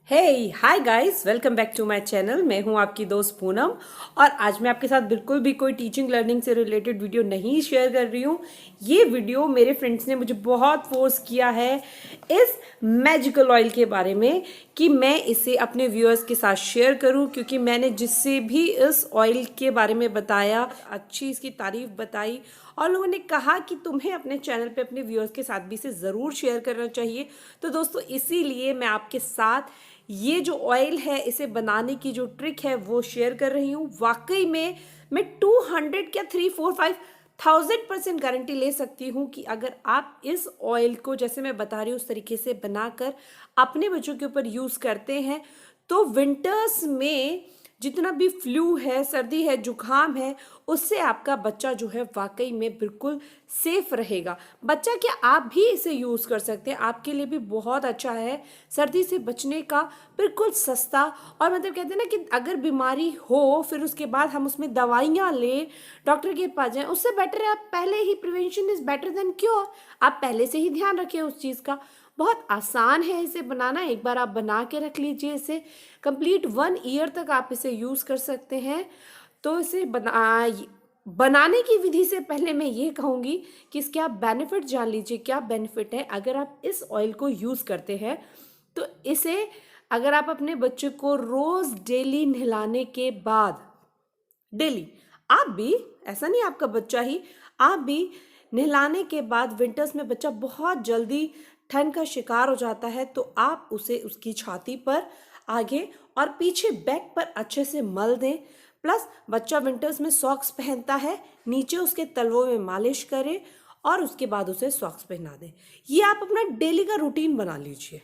Hey hi guys, welcome back to my channel. मैं हूं आपकी दोस्त पूनम और आज मैं आपके साथ बिल्कुल भी कोई टीचिंग लर्निंग से रिलेटेड वीडियो नहीं शेयर कर रही हूं। ये वीडियो मेरे फ्रेंड्स ने मुझे बहुत फोर्स किया है इस मैजिकल ऑयल के बारे में कि मैं इसे अपने व्यूअर्स के साथ शेयर करूं, क्योंकि मैंने जिससे भी इस ऑयल के बारे में बताया, अच्छी इसकी तारीफ बताई और लोगों ने कहा कि तुम्हें अपने चैनल पे अपने व्यूअर्स के साथ भी इसे ज़रूर शेयर करना चाहिए। तो दोस्तों, इसीलिए मैं आपके साथ ये जो ऑयल है इसे बनाने की जो ट्रिक है वो शेयर कर रही हूँ। वाकई में मैं 200 क्या 3 4 5 1000% गारंटी ले सकती हूँ कि अगर आप इस ऑयल को जैसे मैं बता रही हूँ उस तरीके से बनाकर अपने बच्चों के ऊपर यूज़ करते हैं तो विंटर्स में जितना भी फ्लू है, सर्दी है, जुकाम है, उससे आपका बच्चा जो है वाकई में बिल्कुल सेफ रहेगा। बच्चा क्या, आप भी इसे यूज़ कर सकते हैं, आपके लिए भी बहुत अच्छा है। सर्दी से बचने का बिल्कुल सस्ता, और मतलब कहते हैं ना कि अगर बीमारी हो फिर उसके बाद हम उसमें दवाइयाँ लें, डॉक्टर के पास जाएं, उससे बेटर है आप पहले ही, prevention is better than cure. आप पहले से ही ध्यान रखें उस चीज़ का। बहुत आसान है इसे बनाना, एक बार आप बना के रख लीजिए। इसे कंप्लीट 1 ईयर तक आप इसे यूज़ कर सकते हैं। तो इसे बनाने की विधि से पहले मैं ये कहूँगी कि इसके आप बेनिफिट जान लीजिए। क्या बेनिफिट है अगर आप इस ऑयल को यूज़ करते हैं? तो इसे अगर आप अपने बच्चे को रोज़ डेली नहलाने के बाद, डेली आप भी, ऐसा नहीं आपका बच्चा ही, आप भी नहलाने के बाद, विंटर्स में बच्चा बहुत जल्दी ठंड का शिकार हो जाता है, तो आप उसे उसकी छाती पर, आगे और पीछे बैक पर अच्छे से मल दें। प्लस बच्चा विंटर्स में सॉक्स पहनता है, नीचे उसके तलवों में मालिश करें और उसके बाद उसे सॉक्स पहना दें। ये आप अपना डेली का रूटीन बना लीजिए।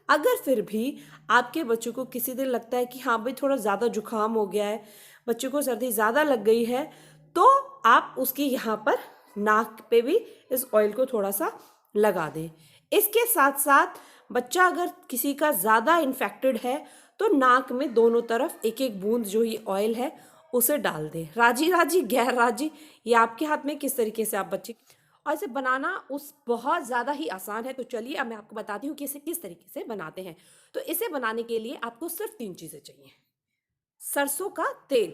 अगर फिर भी आपके बच्चों को किसी दिन लगता है कि हाँ भाई थोड़ा ज़्यादा जुकाम हो गया है, बच्चों को सर्दी ज़्यादा लग गई है, तो आप उसकी यहाँ पर नाक पे भी इस ऑयल को थोड़ा सा लगा दें। इसके साथ साथ बच्चा अगर किसी का ज़्यादा इन्फेक्टेड है तो नाक में दोनों तरफ एक एक बूंद जो ये ऑयल है उसे डाल दें। राजी राजी गैर राजी, ये आपके हाथ में किस तरीके से आप बच्चे, और इसे बनाना उस बहुत ज़्यादा ही आसान है। तो चलिए अब मैं आपको बताती हूँ कि इसे किस तरीके से बनाते हैं। तो इसे बनाने के लिए आपको सिर्फ 3 चीज़ें चाहिए। सरसों का तेल,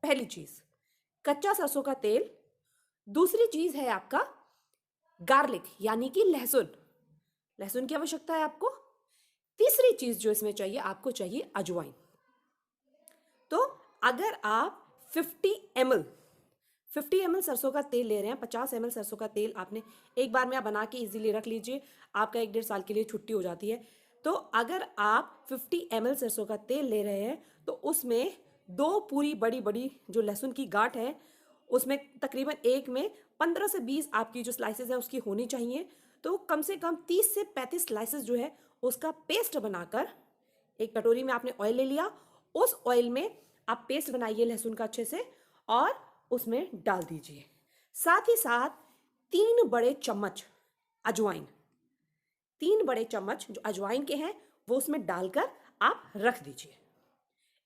पहली चीज़, कच्चा सरसों का तेल। दूसरी चीज़ है आपका गार्लिक, यानी कि लहसुन, लहसुन की आवश्यकता है आपको। तीसरी चीज़ जो इसमें चाहिए, आपको चाहिए अजवाइन। तो अगर आप 50 ml सरसों का तेल ले रहे हैं, 50 ml सरसों का तेल आपने एक बार में आप बना के इजीली रख लीजिए, आपका 1 1.5 साल के लिए छुट्टी हो जाती है। तो अगर आप 50 ml सरसों का तेल ले रहे हैं तो उसमें 2 पूरी बड़ी बड़ी जो लहसुन की गांठ है, उसमें तकरीबन एक में 15 से 20 आपकी जो स्लाइसेस है उसकी होनी चाहिए। तो कम से कम 30 से 35 स्लाइसेस जो है उसका पेस्ट बनाकर एक कटोरी में आपने ऑयल ले लिया। उस ऑयल में आप पेस्ट बनाइए लहसुन का अच्छे से और उसमें डाल दीजिए। साथ ही साथ 3 बड़े चम्मच अजवाइन, 3 बड़े चम्मच जो अजवाइन के हैं वो उसमें डालकर आप रख दीजिए।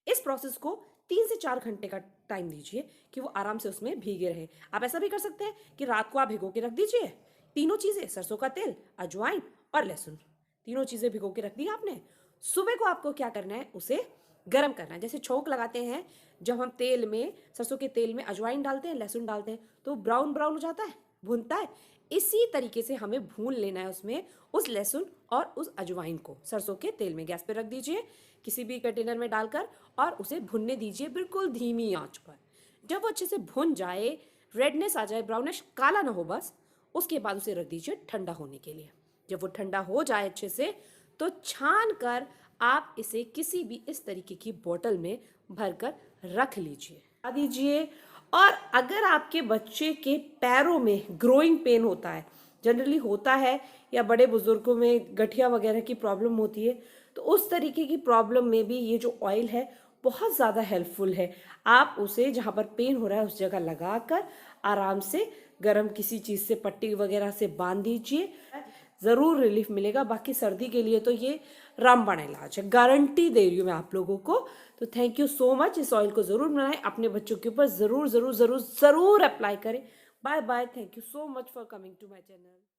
इस प्रोसेस को 3 से 4 घंटे का टाइम दीजिए कि वो आराम से उसमें भीगे रहे। आप ऐसा भी कर सकते हैं कि रात को आप भिगो के रख दीजिए तीनों चीज़ें, सरसों का तेल, अजवाइन और लहसुन, तीनों चीज़ें भिगो के रख दी आपने। सुबह को आपको क्या करना है, उसे गर्म करना है। जैसे छोंक लगाते हैं जब हम तेल में, सरसों के तेल में अजवाइन डालते हैं, लहसुन डालते हैं, तो ब्राउन ब्राउन हो जाता है, भुनता है। इसी तरीके से हमें भून लेना है उसमें उस लहसुन और उस अजवाइन को सरसों के तेल में। गैस पे रख दीजिए किसी भी कंटेनर में डालकर और उसे भुनने दीजिए बिल्कुल धीमी आंच पर। जब वो अच्छे से भुन जाए, रेडनेस आ जाए, ब्राउनिश काला ना हो बस, उसके बाद उसे रख दीजिए ठंडा होने के लिए। जब वो ठंडा हो जाए अच्छे से तो छान कर आप इसे किसी भी इस तरीके की बोतल में भरकर रख दीजिए। और अगर आपके बच्चे के पैरों में ग्रोइंग पेन होता है, जनरली होता है, या बड़े बुजुर्गों में गठिया वगैरह की प्रॉब्लम होती है, तो उस तरीके की प्रॉब्लम में भी ये जो ऑयल है बहुत ज़्यादा हेल्पफुल है। आप उसे जहाँ पर पेन हो रहा है उस जगह लगाकर आराम से गर्म किसी चीज़ से, पट्टी वगैरह से बांध दीजिए, ज़रूर रिलीफ मिलेगा। बाकी सर्दी के लिए तो ये रामबाण इलाज है, गारंटी दे रही हूँ मैं आप लोगों को। तो थैंक यू सो मच। इस ऑयल को ज़रूर बनाएं, अपने बच्चों के ऊपर ज़रूर ज़रूर ज़रूर ज़रूर अप्लाई करें। Bye bye, thank you so much for coming to my channel.